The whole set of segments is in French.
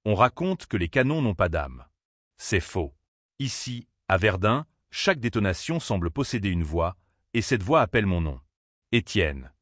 On raconte que les canons n'ont pas d'âme. C'est faux. Ici, à Verdun, chaque détonation semble posséder une voix, et cette voix appelle mon nom. Étienne.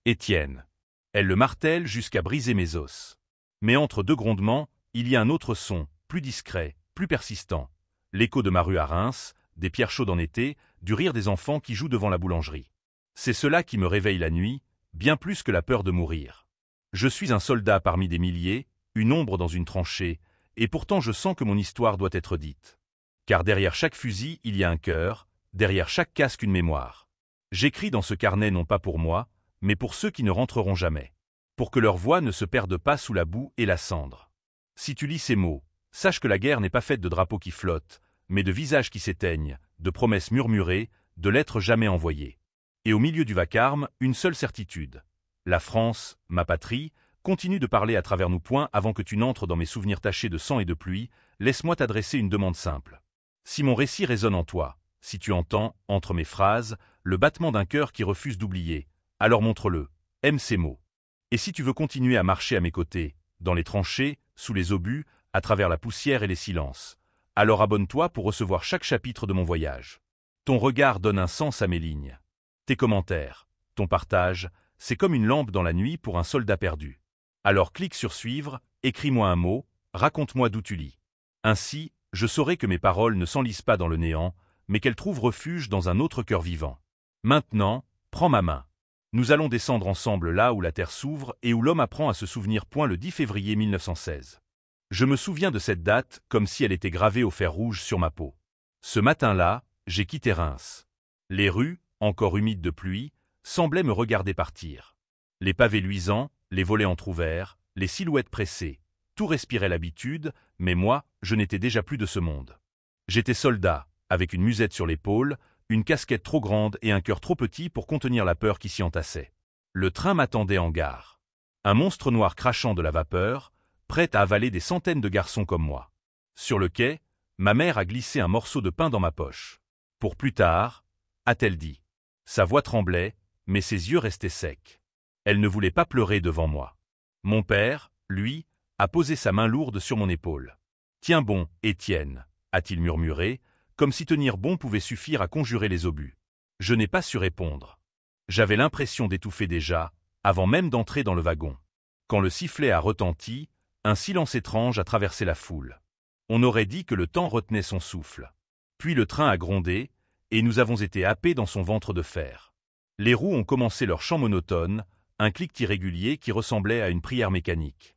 Étienne. Elle le martèle jusqu'à briser mes os. Mais entre deux grondements, il y a un autre son, plus discret, plus persistant. L'écho de ma rue à Reims, des pierres chaudes en été, du rire des enfants qui jouent devant la boulangerie. C'est cela qui me réveille la nuit, bien plus que la peur de mourir. Je suis un soldat parmi des milliers, une ombre dans une tranchée, et pourtant je sens que mon histoire doit être dite. Car derrière chaque fusil, il y a un cœur, derrière chaque casque une mémoire. J'écris dans ce carnet non pas pour moi, mais pour ceux qui ne rentreront jamais. Pour que leur voix ne se perde pas sous la boue et la cendre. Si tu lis ces mots, sache que la guerre n'est pas faite de drapeaux qui flottent, mais de visages qui s'éteignent, de promesses murmurées, de lettres jamais envoyées. Et au milieu du vacarme, une seule certitude. La France, ma patrie, continue de parler à travers nos poings avant que tu n'entres dans mes souvenirs tachés de sang et de pluie, laisse-moi t'adresser une demande simple. Si mon récit résonne en toi, si tu entends, entre mes phrases, le battement d'un cœur qui refuse d'oublier, alors montre-le, aime ces mots. Et si tu veux continuer à marcher à mes côtés, dans les tranchées, sous les obus, à travers la poussière et les silences, alors abonne-toi pour recevoir chaque chapitre de mon voyage. Ton regard donne un sens à mes lignes. Tes commentaires, ton partage, c'est comme une lampe dans la nuit pour un soldat perdu. Alors clique sur suivre, écris-moi un mot, raconte-moi d'où tu lis. Ainsi, je saurai que mes paroles ne s'enlisent pas dans le néant, mais qu'elles trouvent refuge dans un autre cœur vivant. Maintenant, prends ma main. Nous allons descendre ensemble là où la terre s'ouvre et où l'homme apprend à se souvenir point le 10 février 1916. Je me souviens de cette date comme si elle était gravée au fer rouge sur ma peau. Ce matin-là, j'ai quitté Reims. Les rues, encore humides de pluie, semblaient me regarder partir. Les pavés luisants, les volets entr'ouverts, les silhouettes pressées, tout respirait l'habitude, mais moi, je n'étais déjà plus de ce monde. J'étais soldat, avec une musette sur l'épaule, une casquette trop grande et un cœur trop petit pour contenir la peur qui s'y entassait. Le train m'attendait en gare. Un monstre noir crachant de la vapeur, prêt à avaler des centaines de garçons comme moi. Sur le quai, ma mère a glissé un morceau de pain dans ma poche. Pour plus tard, a-t-elle dit. Sa voix tremblait, mais ses yeux restaient secs. Elle ne voulait pas pleurer devant moi. Mon père, lui, a posé sa main lourde sur mon épaule. « Tiens bon, Étienne », a-t-il murmuré, comme si tenir bon pouvait suffire à conjurer les obus. Je n'ai pas su répondre. J'avais l'impression d'étouffer déjà, avant même d'entrer dans le wagon. Quand le sifflet a retenti, un silence étrange a traversé la foule. On aurait dit que le temps retenait son souffle. Puis le train a grondé, et nous avons été happés dans son ventre de fer. Les roues ont commencé leur chant monotone, un cliquetis irrégulier qui ressemblait à une prière mécanique.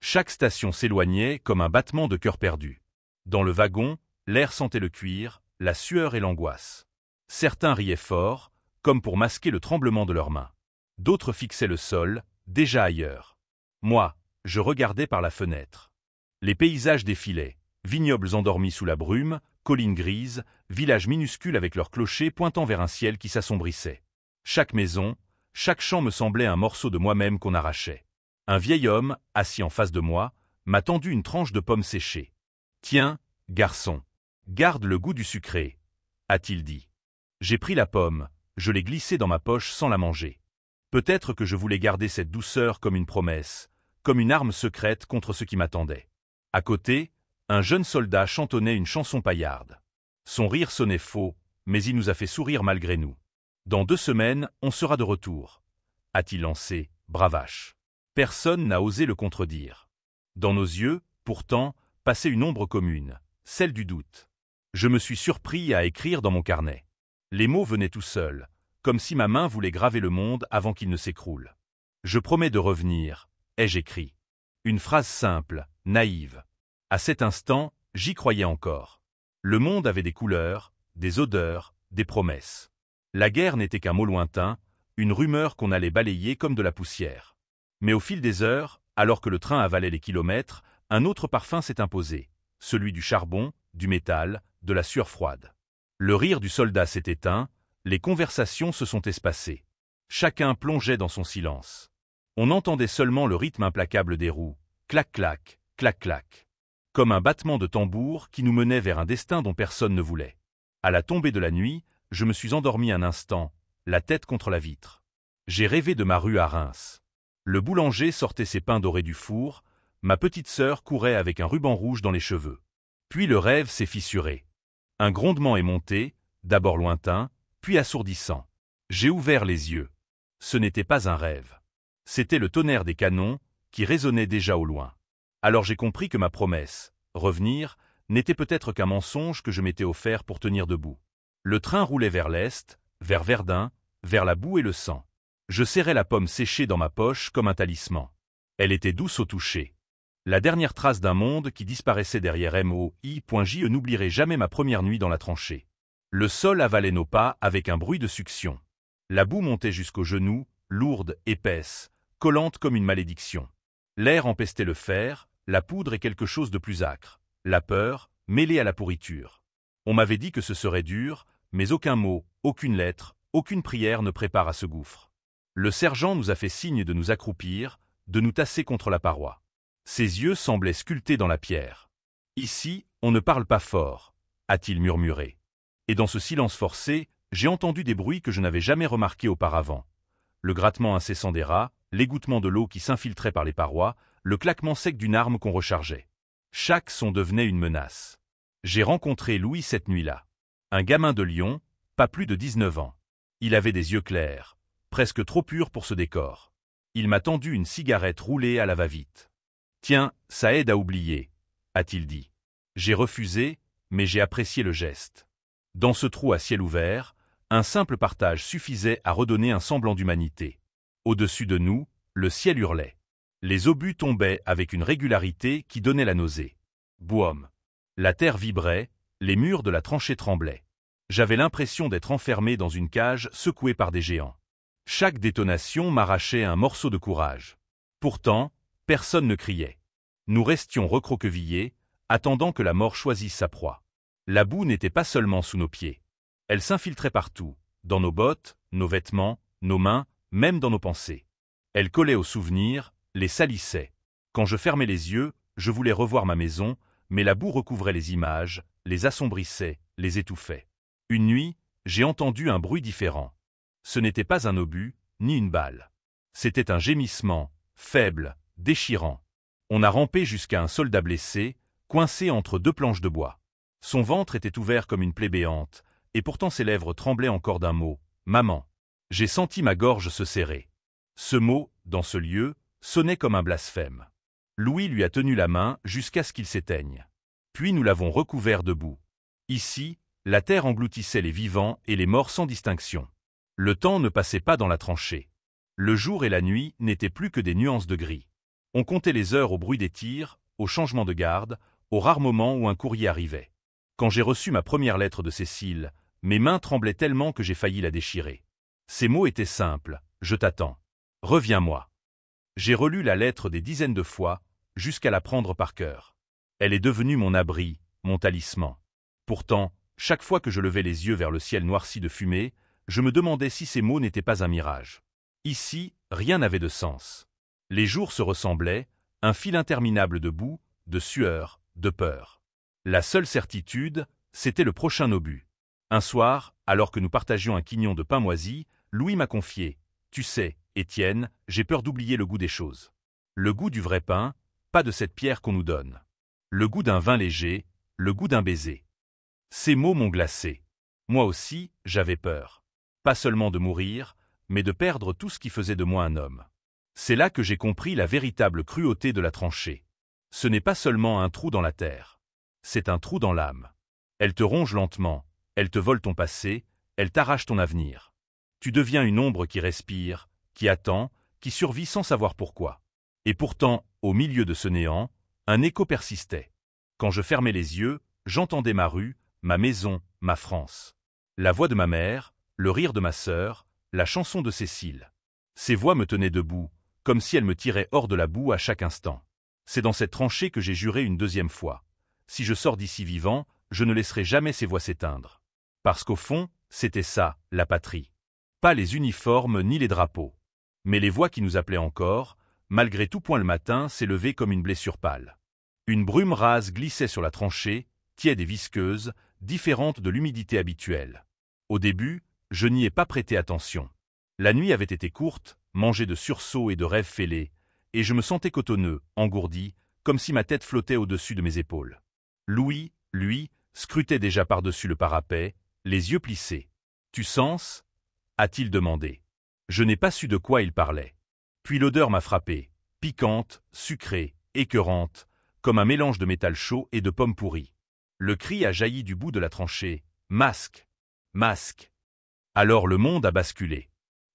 Chaque station s'éloignait comme un battement de cœur perdu. Dans le wagon, l'air sentait le cuir, la sueur et l'angoisse. Certains riaient fort, comme pour masquer le tremblement de leurs mains. D'autres fixaient le sol, déjà ailleurs. Moi, je regardais par la fenêtre. Les paysages défilaient, vignobles endormis sous la brume, collines grises, villages minuscules avec leurs clochers pointant vers un ciel qui s'assombrissait. Chaque maison, chaque champ me semblait un morceau de moi-même qu'on arrachait. Un vieil homme, assis en face de moi, m'a tendu une tranche de pomme séchée. « Tiens, garçon, garde le goût du sucré », a-t-il dit. J'ai pris la pomme, je l'ai glissée dans ma poche sans la manger. Peut-être que je voulais garder cette douceur comme une promesse, comme une arme secrète contre ce qui m'attendait. À côté, un jeune soldat chantonnait une chanson paillarde. Son rire sonnait faux, mais il nous a fait sourire malgré nous. « Dans 2 semaines, on sera de retour », a-t-il lancé, bravache. Personne n'a osé le contredire. Dans nos yeux, pourtant, passait une ombre commune, celle du doute. Je me suis surpris à écrire dans mon carnet. Les mots venaient tout seuls, comme si ma main voulait graver le monde avant qu'il ne s'écroule. Je promets de revenir, ai-je écrit. Une phrase simple, naïve. À cet instant, j'y croyais encore. Le monde avait des couleurs, des odeurs, des promesses. La guerre n'était qu'un mot lointain, une rumeur qu'on allait balayer comme de la poussière. Mais au fil des heures, alors que le train avalait les kilomètres, un autre parfum s'est imposé, celui du charbon, du métal, de la sueur froide. Le rire du soldat s'est éteint, les conversations se sont espacées. Chacun plongeait dans son silence. On entendait seulement le rythme implacable des roues, clac-clac, clac-clac. Comme un battement de tambour qui nous menait vers un destin dont personne ne voulait. À la tombée de la nuit, je me suis endormi un instant, la tête contre la vitre. J'ai rêvé de ma rue à Reims. Le boulanger sortait ses pains dorés du four, Ma petite sœur courait avec un ruban rouge dans les cheveux. Puis le rêve s'est fissuré. Un grondement est monté, d'abord lointain, puis assourdissant. J'ai ouvert les yeux. Ce n'était pas un rêve. C'était le tonnerre des canons, qui résonnait déjà au loin. Alors j'ai compris que ma promesse, revenir, n'était peut-être qu'un mensonge que je m'étais offert pour tenir debout. Le train roulait vers l'est, vers Verdun, vers la boue et le sang. Je serrais la pomme séchée dans ma poche comme un talisman. Elle était douce au toucher. La dernière trace d'un monde qui disparaissait derrière MOI.J n'oublierai jamais ma première nuit dans la tranchée. Le sol avalait nos pas avec un bruit de succion. La boue montait jusqu'aux genoux, lourde, épaisse, collante comme une malédiction. L'air empestait le fer, la poudre et quelque chose de plus âcre, la peur, mêlée à la pourriture. On m'avait dit que ce serait dur, mais aucun mot, aucune lettre, aucune prière ne prépare à ce gouffre. Le sergent nous a fait signe de nous accroupir, de nous tasser contre la paroi. Ses yeux semblaient sculptés dans la pierre. « Ici, on ne parle pas fort », a-t-il murmuré. Et dans ce silence forcé, j'ai entendu des bruits que je n'avais jamais remarqués auparavant. Le grattement incessant des rats, l'égouttement de l'eau qui s'infiltrait par les parois, le claquement sec d'une arme qu'on rechargeait. Chaque son devenait une menace. J'ai rencontré Louis cette nuit-là. Un gamin de Lyon, pas plus de 19 ans. Il avait des yeux clairs, presque trop purs pour ce décor. Il m'a tendu une cigarette roulée à la va-vite. « Tiens, ça aide à oublier », a-t-il dit. J'ai refusé, mais j'ai apprécié le geste. Dans ce trou à ciel ouvert, un simple partage suffisait à redonner un semblant d'humanité. Au-dessus de nous, le ciel hurlait. Les obus tombaient avec une régularité qui donnait la nausée. Boum. La terre vibrait, les murs de la tranchée tremblaient. J'avais l'impression d'être enfermé dans une cage secouée par des géants. Chaque détonation m'arrachait un morceau de courage. Pourtant, personne ne criait. Nous restions recroquevillés, attendant que la mort choisisse sa proie. La boue n'était pas seulement sous nos pieds. Elle s'infiltrait partout, dans nos bottes, nos vêtements, nos mains, même dans nos pensées. Elle collait aux souvenirs, les salissait. Quand je fermais les yeux, je voulais revoir ma maison, mais la boue recouvrait les images, les assombrissait, les étouffait. Une nuit, j'ai entendu un bruit différent. Ce n'était pas un obus, ni une balle. C'était un gémissement, faible, déchirant. On a rampé jusqu'à un soldat blessé, coincé entre deux planches de bois. Son ventre était ouvert comme une plaie béante, et pourtant ses lèvres tremblaient encore d'un mot, « Maman ». J'ai senti ma gorge se serrer. Ce mot, dans ce lieu, sonnait comme un blasphème. Louis lui a tenu la main jusqu'à ce qu'il s'éteigne. Puis nous l'avons recouvert de boue. Ici, la terre engloutissait les vivants et les morts sans distinction. Le temps ne passait pas dans la tranchée. Le jour et la nuit n'étaient plus que des nuances de gris. On comptait les heures au bruit des tirs, au changement de garde, aux rares moments où un courrier arrivait. Quand j'ai reçu ma première lettre de Cécile, mes mains tremblaient tellement que j'ai failli la déchirer. Ces mots étaient simples, « Je t'attends. Reviens-moi ». J'ai relu la lettre des dizaines de fois, jusqu'à la prendre par cœur. Elle est devenue mon abri, mon talisman. Pourtant, chaque fois que je levais les yeux vers le ciel noirci de fumée, je me demandais si ces mots n'étaient pas un mirage. Ici, rien n'avait de sens. Les jours se ressemblaient, un fil interminable de boue, de sueur, de peur. La seule certitude, c'était le prochain obus. Un soir, alors que nous partagions un quignon de pain moisi, Louis m'a confié « Tu sais, Étienne, j'ai peur d'oublier le goût des choses. Le goût du vrai pain, pas de cette pierre qu'on nous donne. Le goût d'un vin léger, le goût d'un baiser. » Ces mots m'ont glacé. Moi aussi, j'avais peur. Pas seulement de mourir, mais de perdre tout ce qui faisait de moi un homme. C'est là que j'ai compris la véritable cruauté de la tranchée. Ce n'est pas seulement un trou dans la terre. C'est un trou dans l'âme. Elle te ronge lentement, elle te vole ton passé, elle t'arrache ton avenir. Tu deviens une ombre qui respire, qui attend, qui survit sans savoir pourquoi. Et pourtant, au milieu de ce néant, un écho persistait. Quand je fermais les yeux, j'entendais ma rue, ma maison, ma France. La voix de ma mère, le rire de ma sœur, la chanson de Cécile. Ces voix me tenaient debout, comme si elles me tiraient hors de la boue à chaque instant. C'est dans cette tranchée que j'ai juré une deuxième fois. Si je sors d'ici vivant, je ne laisserai jamais ces voix s'éteindre. Parce qu'au fond, c'était ça, la patrie. Pas les uniformes ni les drapeaux. Mais les voix qui nous appelaient encore, malgré tout point le matin, s'élevaient comme une blessure pâle. Une brume rase glissait sur la tranchée, tiède et visqueuse, différente de l'humidité habituelle. Au début, je n'y ai pas prêté attention. La nuit avait été courte, mangée de sursauts et de rêves fêlés, et je me sentais cotonneux, engourdi, comme si ma tête flottait au-dessus de mes épaules. Louis, lui, scrutait déjà par-dessus le parapet, les yeux plissés. « Tu sens » a-t-il demandé. Je n'ai pas su de quoi il parlait. Puis l'odeur m'a frappé, piquante, sucrée, écœurante, comme un mélange de métal chaud et de pommes pourries. Le cri a jailli du bout de la tranchée. « Masque ! Masque !» Alors le monde a basculé.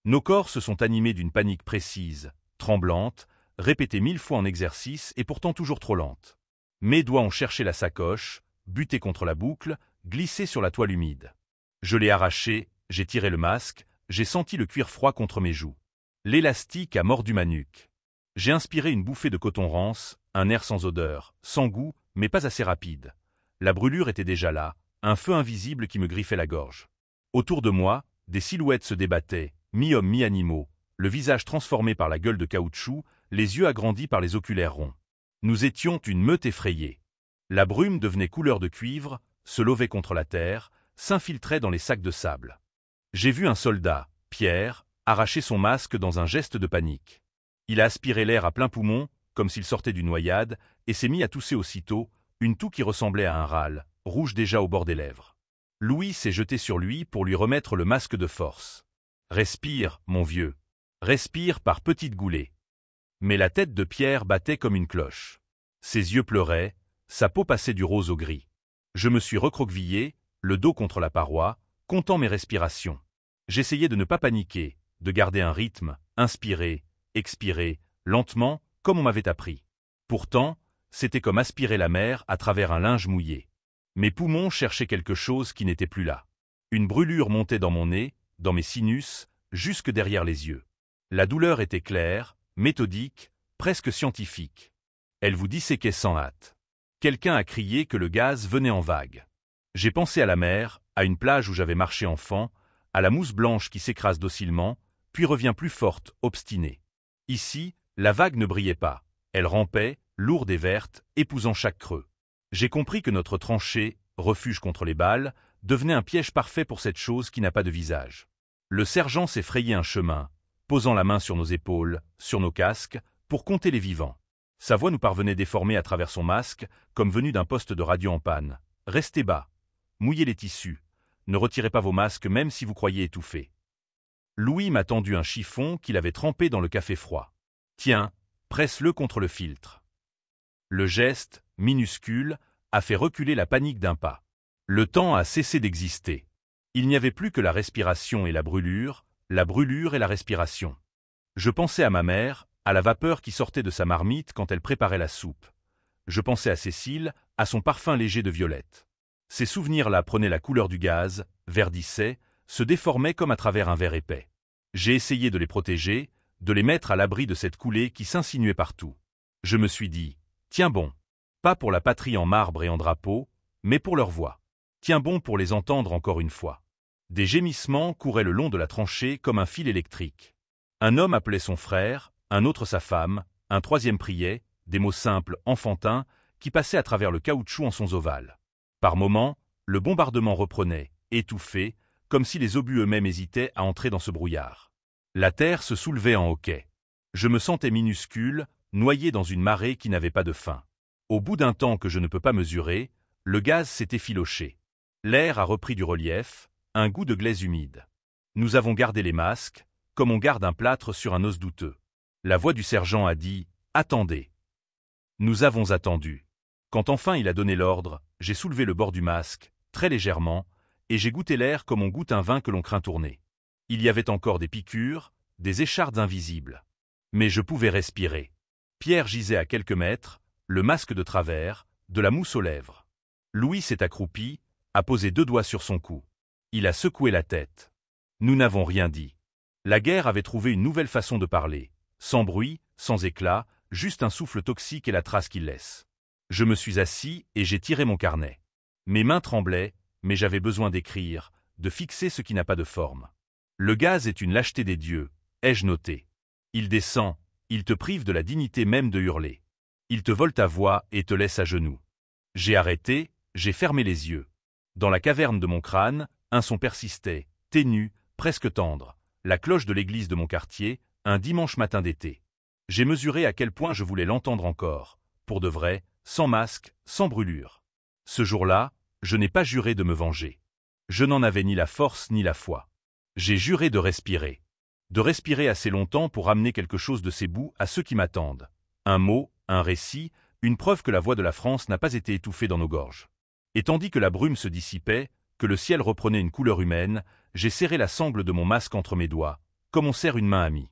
Nos corps se sont animés d'une panique précise, tremblante, répétée 1000 fois en exercice et pourtant toujours trop lente. Mes doigts ont cherché la sacoche, buté contre la boucle, glissé sur la toile humide. Je l'ai arraché, j'ai tiré le masque, j'ai senti le cuir froid contre mes joues. L'élastique a mordu ma nuque. J'ai inspiré une bouffée de coton rance, un air sans odeur, sans goût, mais pas assez rapide. La brûlure était déjà là, un feu invisible qui me griffait la gorge. Autour de moi, des silhouettes se débattaient, mi-hommes mi-animaux, le visage transformé par la gueule de caoutchouc, les yeux agrandis par les oculaires ronds. Nous étions une meute effrayée. La brume devenait couleur de cuivre, se levait contre la terre, s'infiltrait dans les sacs de sable. J'ai vu un soldat, Pierre, arracher son masque dans un geste de panique. Il a aspiré l'air à plein poumon, comme s'il sortait d'une noyade, et s'est mis à tousser aussitôt, une toux qui ressemblait à un râle, rouge déjà au bord des lèvres. Louis s'est jeté sur lui pour lui remettre le masque de force. « Respire, mon vieux. Respire par petites goulées. » Mais la tête de Pierre battait comme une cloche. Ses yeux pleuraient, sa peau passait du rose au gris. Je me suis recroquevillé, le dos contre la paroi, comptant mes respirations. J'essayais de ne pas paniquer, de garder un rythme, inspirer, expirer, lentement, comme on m'avait appris. Pourtant, c'était comme aspirer la mer à travers un linge mouillé. Mes poumons cherchaient quelque chose qui n'était plus là. Une brûlure montait dans mon nez, dans mes sinus, jusque derrière les yeux. La douleur était claire, méthodique, presque scientifique. Elle vous disséquait sans hâte. Quelqu'un a crié que le gaz venait en vagues. J'ai pensé à la mer, à une plage où j'avais marché enfant, à la mousse blanche qui s'écrase docilement, puis revient plus forte, obstinée. Ici, la vague ne brillait pas. Elle rampait, lourde et verte, épousant chaque creux. J'ai compris que notre tranchée, refuge contre les balles, devenait un piège parfait pour cette chose qui n'a pas de visage. Le sergent s'est frayé un chemin, posant la main sur nos épaules, sur nos casques, pour compter les vivants. Sa voix nous parvenait déformée à travers son masque, comme venue d'un poste de radio en panne. « Restez bas. Mouillez les tissus. Ne retirez pas vos masques même si vous croyez étouffer. » Louis m'a tendu un chiffon qu'il avait trempé dans le café froid. « Tiens, presse-le contre le filtre. » Le geste, minuscule, a fait reculer la panique d'un pas. Le temps a cessé d'exister. Il n'y avait plus que la respiration et la brûlure et la respiration. Je pensais à ma mère, à la vapeur qui sortait de sa marmite quand elle préparait la soupe. Je pensais à Cécile, à son parfum léger de violette. Ces souvenirs-là prenaient la couleur du gaz, verdissaient, se déformaient comme à travers un verre épais. J'ai essayé de les protéger, de les mettre à l'abri de cette coulée qui s'insinuait partout. Je me suis dit, tiens bon, pas pour la patrie en marbre et en drapeau, mais pour leur voix. Tiens bon pour les entendre encore une fois. Des gémissements couraient le long de la tranchée comme un fil électrique. Un homme appelait son frère, un autre sa femme, un troisième priait, des mots simples, enfantins, qui passaient à travers le caoutchouc en sons ovales. Par moments, le bombardement reprenait, étouffé, comme si les obus eux-mêmes hésitaient à entrer dans ce brouillard. La terre se soulevait en hoquet. Je me sentais minuscule, noyé dans une marée qui n'avait pas de fin. Au bout d'un temps que je ne peux pas mesurer, le gaz s'est effiloché. L'air a repris du relief, un goût de glaise humide. Nous avons gardé les masques, comme on garde un plâtre sur un os douteux. La voix du sergent a dit « Attendez ». Nous avons attendu. Quand enfin il a donné l'ordre, j'ai soulevé le bord du masque, très légèrement, et j'ai goûté l'air comme on goûte un vin que l'on craint tourner. Il y avait encore des piqûres, des échardes invisibles. Mais je pouvais respirer. Pierre gisait à quelques mètres, le masque de travers, de la mousse aux lèvres. Louis s'est accroupi, a posé 2 doigts sur son cou. Il a secoué la tête. Nous n'avons rien dit. La guerre avait trouvé une nouvelle façon de parler. Sans bruit, sans éclat, juste un souffle toxique et la trace qu'il laisse. Je me suis assis et j'ai tiré mon carnet. Mes mains tremblaient, mais j'avais besoin d'écrire, de fixer ce qui n'a pas de forme. Le gaz est une lâcheté des dieux, ai-je noté. Il descend, il te prive de la dignité même de hurler. Il te vole ta voix et te laisse à genoux. J'ai arrêté, j'ai fermé les yeux. Dans la caverne de mon crâne, un son persistait, ténu, presque tendre, la cloche de l'église de mon quartier, un dimanche matin d'été. J'ai mesuré à quel point je voulais l'entendre encore, pour de vrai, sans masque, sans brûlure. Ce jour-là, je n'ai pas juré de me venger. Je n'en avais ni la force ni la foi. J'ai juré de respirer. De respirer assez longtemps pour amener quelque chose de ces bouts à ceux qui m'attendent. Un mot, un récit, une preuve que la voix de la France n'a pas été étouffée dans nos gorges. Et tandis que la brume se dissipait, que le ciel reprenait une couleur humaine, j'ai serré la sangle de mon masque entre mes doigts, comme on serre une main amie.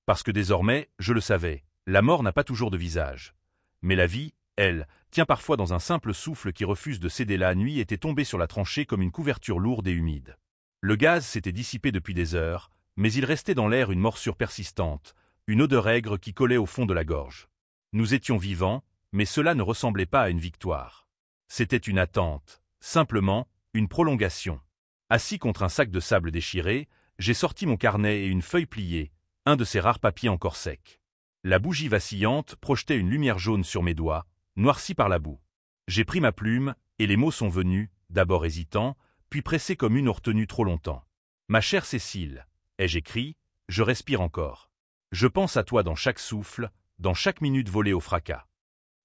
Parce que désormais, je le savais, la mort n'a pas toujours de visage. Mais la vie, elle, tient parfois dans un simple souffle qui refuse de céder. La nuit était tombée sur la tranchée comme une couverture lourde et humide. Le gaz s'était dissipé depuis des heures, mais il restait dans l'air une morsure persistante, une odeur aigre qui collait au fond de la gorge. Nous étions vivants, mais cela ne ressemblait pas à une victoire. C'était une attente, simplement, une prolongation. Assis contre un sac de sable déchiré, j'ai sorti mon carnet et une feuille pliée, un de ces rares papiers encore secs. La bougie vacillante projetait une lumière jaune sur mes doigts, noircis par la boue. J'ai pris ma plume, et les mots sont venus, d'abord hésitants, puis pressés comme une retenue trop longtemps. Ma chère Cécile, ai-je écrit, je respire encore. Je pense à toi dans chaque souffle, dans chaque minute volée au fracas.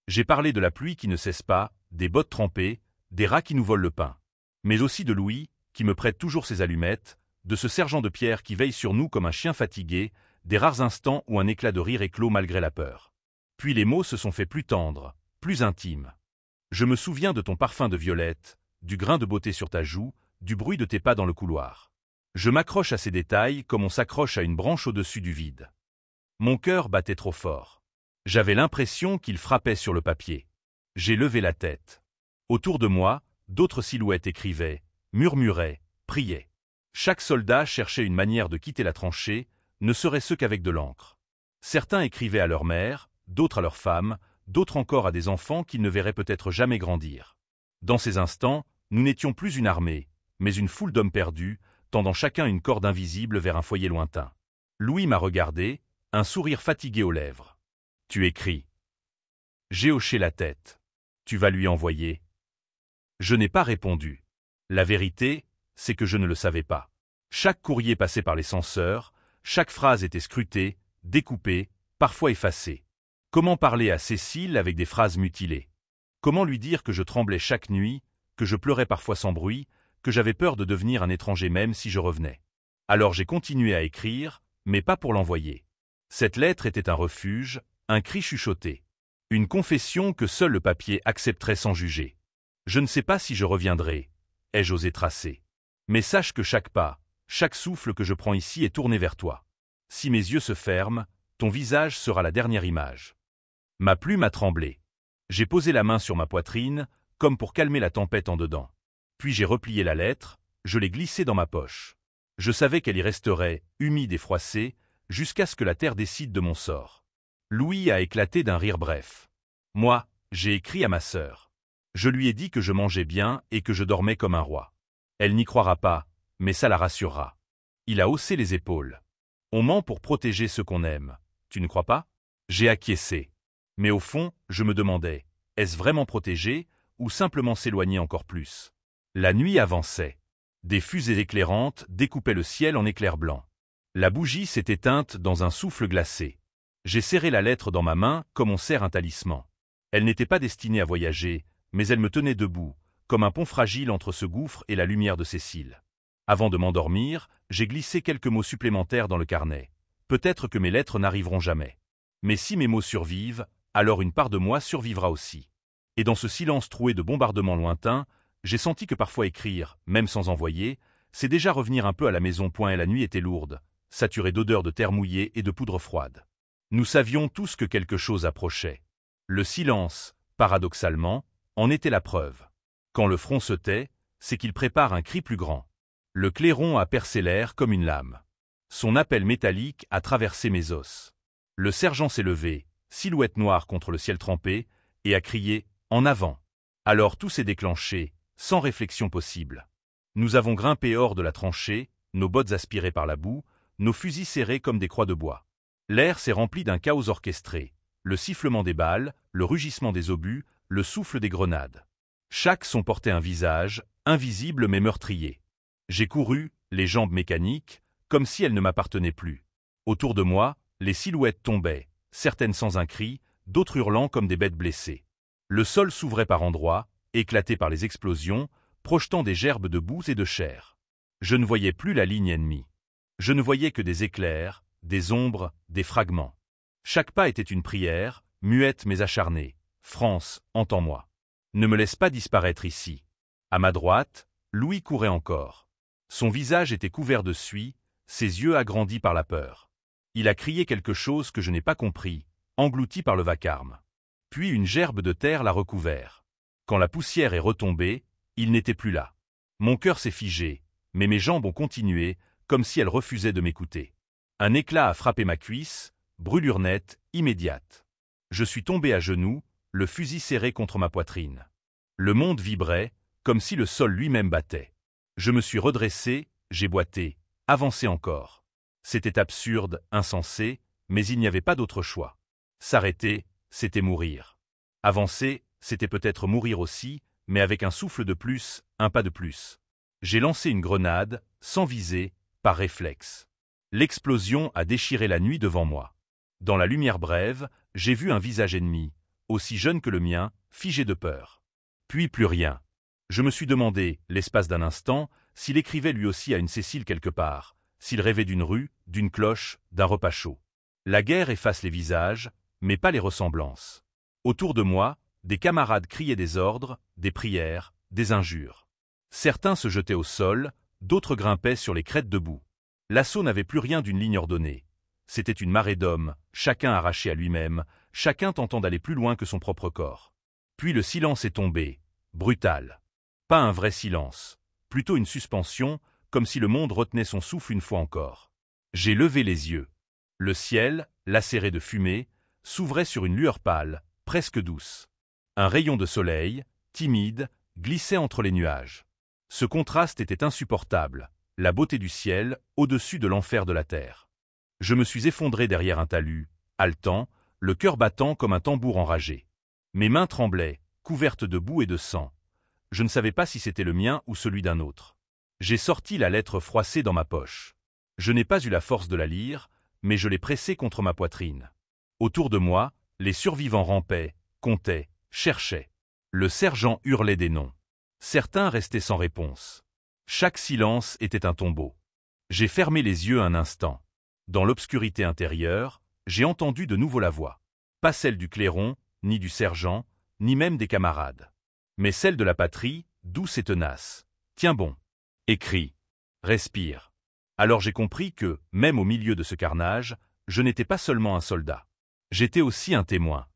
J'ai parlé de la pluie qui ne cesse pas, des bottes trempées, des rats qui nous volent le pain. Mais aussi de Louis, qui me prête toujours ses allumettes, de ce sergent de pierre qui veille sur nous comme un chien fatigué, des rares instants où un éclat de rire éclot malgré la peur. Puis les mots se sont faits plus tendres, plus intimes. Je me souviens de ton parfum de violette, du grain de beauté sur ta joue, du bruit de tes pas dans le couloir. Je m'accroche à ces détails comme on s'accroche à une branche au-dessus du vide. Mon cœur battait trop fort. J'avais l'impression qu'il frappait sur le papier. J'ai levé la tête. Autour de moi, d'autres silhouettes écrivaient, murmuraient, priaient. Chaque soldat cherchait une manière de quitter la tranchée, ne serait-ce qu'avec de l'encre. Certains écrivaient à leur mère, d'autres à leurs femmes, d'autres encore à des enfants qu'ils ne verraient peut-être jamais grandir. Dans ces instants, nous n'étions plus une armée, mais une foule d'hommes perdus, tendant chacun une corde invisible vers un foyer lointain. Louis m'a regardé, un sourire fatigué aux lèvres. « Tu écris. » J'ai hoché la tête. « Tu vas lui envoyer. » Je n'ai pas répondu. La vérité, c'est que je ne le savais pas. Chaque courrier passait par les censeurs, chaque phrase était scrutée, découpée, parfois effacée. Comment parler à Cécile avec des phrases mutilées? Comment lui dire que je tremblais chaque nuit, que je pleurais parfois sans bruit, que j'avais peur de devenir un étranger même si je revenais? Alors j'ai continué à écrire, mais pas pour l'envoyer. Cette lettre était un refuge, un cri chuchoté. Une confession que seul le papier accepterait sans juger. Je ne sais pas si je reviendrai, ai-je osé tracer. Mais sache que chaque pas, chaque souffle que je prends ici est tourné vers toi. Si mes yeux se ferment, ton visage sera la dernière image. Ma plume a tremblé. J'ai posé la main sur ma poitrine, comme pour calmer la tempête en dedans. Puis j'ai replié la lettre, je l'ai glissée dans ma poche. Je savais qu'elle y resterait, humide et froissée, jusqu'à ce que la terre décide de mon sort. Louis a éclaté d'un rire bref. Moi, j'ai écrit à ma sœur. Je lui ai dit que je mangeais bien et que je dormais comme un roi. Elle n'y croira pas, mais ça la rassurera. Il a haussé les épaules. On ment pour protéger ceux qu'on aime. Tu ne crois pas? J'ai acquiescé. Mais au fond, je me demandais, est-ce vraiment protéger, ou simplement s'éloigner encore plus? La nuit avançait. Des fusées éclairantes découpaient le ciel en éclairs blancs. La bougie s'est éteinte dans un souffle glacé. J'ai serré la lettre dans ma main comme on serre un talisman. Elle n'était pas destinée à voyager, mais elle me tenait debout, comme un pont fragile entre ce gouffre et la lumière de Cécile. Avant de m'endormir, j'ai glissé quelques mots supplémentaires dans le carnet. Peut-être que mes lettres n'arriveront jamais. Mais si mes mots survivent, alors une part de moi survivra aussi. Et dans ce silence troué de bombardements lointains, j'ai senti que parfois écrire, même sans envoyer, c'est déjà revenir un peu à la maison. Et la nuit était lourde, saturée d'odeurs de terre mouillée et de poudre froide. Nous savions tous que quelque chose approchait. Le silence, paradoxalement, en était la preuve. Quand le front se tait, c'est qu'il prépare un cri plus grand. Le clairon a percé l'air comme une lame. Son appel métallique a traversé mes os. Le sergent s'est levé, silhouette noire contre le ciel trempé, et a crié « En avant !» Alors tout s'est déclenché, sans réflexion possible. Nous avons grimpé hors de la tranchée, nos bottes aspirées par la boue, nos fusils serrés comme des croix de bois. L'air s'est rempli d'un chaos orchestré, le sifflement des balles, le rugissement des obus, le souffle des grenades. Chaque son portait un visage, invisible mais meurtrier. J'ai couru, les jambes mécaniques, comme si elles ne m'appartenaient plus. Autour de moi, les silhouettes tombaient, certaines sans un cri, d'autres hurlant comme des bêtes blessées. Le sol s'ouvrait par endroits, éclaté par les explosions, projetant des gerbes de boue et de chair. Je ne voyais plus la ligne ennemie. Je ne voyais que des éclairs, des ombres, des fragments. Chaque pas était une prière, muette mais acharnée. France, entends-moi. Ne me laisse pas disparaître ici. À ma droite, Louis courait encore. Son visage était couvert de suie, ses yeux agrandis par la peur. Il a crié quelque chose que je n'ai pas compris, englouti par le vacarme. Puis une gerbe de terre l'a recouvert. Quand la poussière est retombée, il n'était plus là. Mon cœur s'est figé, mais mes jambes ont continué, comme si elles refusaient de m'écouter. Un éclat a frappé ma cuisse, brûlure nette, immédiate. Je suis tombé à genoux, le fusil serré contre ma poitrine. Le monde vibrait, comme si le sol lui-même battait. Je me suis redressé, j'ai boité, avancé encore. C'était absurde, insensé, mais il n'y avait pas d'autre choix. S'arrêter, c'était mourir. Avancer, c'était peut-être mourir aussi, mais avec un souffle de plus, un pas de plus. J'ai lancé une grenade, sans viser, par réflexe. L'explosion a déchiré la nuit devant moi. Dans la lumière brève, j'ai vu un visage ennemi, aussi jeune que le mien, figé de peur. Puis plus rien. Je me suis demandé, l'espace d'un instant, s'il écrivait lui aussi à une Cécile quelque part, s'il rêvait d'une rue, d'une cloche, d'un repas chaud. La guerre efface les visages, mais pas les ressemblances. Autour de moi, des camarades criaient des ordres, des prières, des injures. Certains se jetaient au sol, d'autres grimpaient sur les crêtes de boue. L'assaut n'avait plus rien d'une ligne ordonnée. C'était une marée d'hommes, chacun arraché à lui-même, chacun tentant d'aller plus loin que son propre corps. Puis le silence est tombé, brutal. Pas un vrai silence, plutôt une suspension, comme si le monde retenait son souffle une fois encore. J'ai levé les yeux. Le ciel, lacéré de fumée, s'ouvrait sur une lueur pâle, presque douce. Un rayon de soleil, timide, glissait entre les nuages. Ce contraste était insupportable, la beauté du ciel au-dessus de l'enfer de la terre. Je me suis effondré derrière un talus, haletant, le cœur battant comme un tambour enragé. Mes mains tremblaient, couvertes de boue et de sang. Je ne savais pas si c'était le mien ou celui d'un autre. J'ai sorti la lettre froissée dans ma poche. Je n'ai pas eu la force de la lire, mais je l'ai pressée contre ma poitrine. Autour de moi, les survivants rampaient, comptaient, cherchaient. Le sergent hurlait des noms. Certains restaient sans réponse. Chaque silence était un tombeau. J'ai fermé les yeux un instant. Dans l'obscurité intérieure, j'ai entendu de nouveau la voix. Pas celle du clairon, ni du sergent, ni même des camarades. Mais celle de la patrie, douce et tenace. Tiens bon. Écris. Respire. Alors j'ai compris que, même au milieu de ce carnage, je n'étais pas seulement un soldat. J'étais aussi un témoin.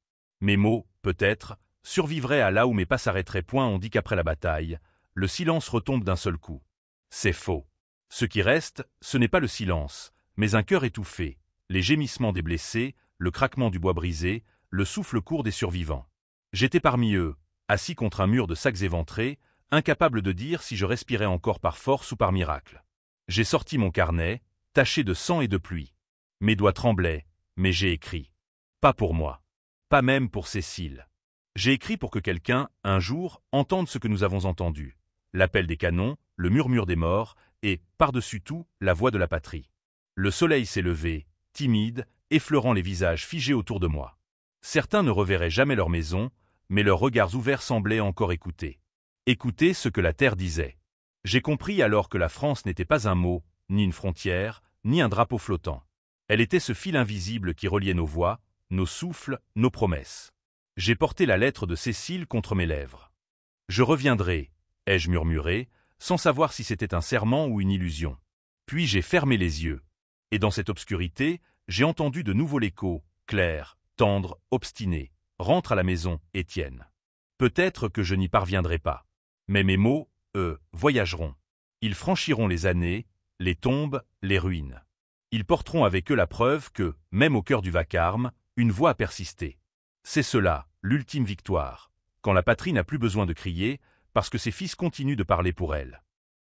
Mes mots, peut-être, survivraient à là où mes pas s'arrêteraient point. On dit qu'après la bataille, le silence retombe d'un seul coup. C'est faux. Ce qui reste, ce n'est pas le silence, mais un cœur étouffé, les gémissements des blessés, le craquement du bois brisé, le souffle court des survivants. J'étais parmi eux, assis contre un mur de sacs éventrés, incapable de dire si je respirais encore par force ou par miracle. J'ai sorti mon carnet, taché de sang et de pluie. Mes doigts tremblaient, mais j'ai écrit. Pas pour moi. Pas même pour Cécile. J'ai écrit pour que quelqu'un, un jour, entende ce que nous avons entendu. L'appel des canons, le murmure des morts, et, par-dessus tout, la voix de la patrie. Le soleil s'est levé, timide, effleurant les visages figés autour de moi. Certains ne reverraient jamais leur maison, mais leurs regards ouverts semblaient encore écouter. Écouter ce que la terre disait. J'ai compris alors que la France n'était pas un mot, ni une frontière, ni un drapeau flottant. Elle était ce fil invisible qui reliait nos voix, nos souffles, nos promesses. J'ai porté la lettre de Cécile contre mes lèvres. Je reviendrai, ai-je murmuré, sans savoir si c'était un serment ou une illusion. Puis j'ai fermé les yeux. Et dans cette obscurité, j'ai entendu de nouveau l'écho, clair, tendre, obstiné. Rentre à la maison, Étienne. Peut-être que je n'y parviendrai pas. Mais mes mots, eux, voyageront. Ils franchiront les années, les tombes, les ruines. Ils porteront avec eux la preuve que, même au cœur du vacarme, une voix a persisté. C'est cela, l'ultime victoire, quand la patrie n'a plus besoin de crier, parce que ses fils continuent de parler pour elle.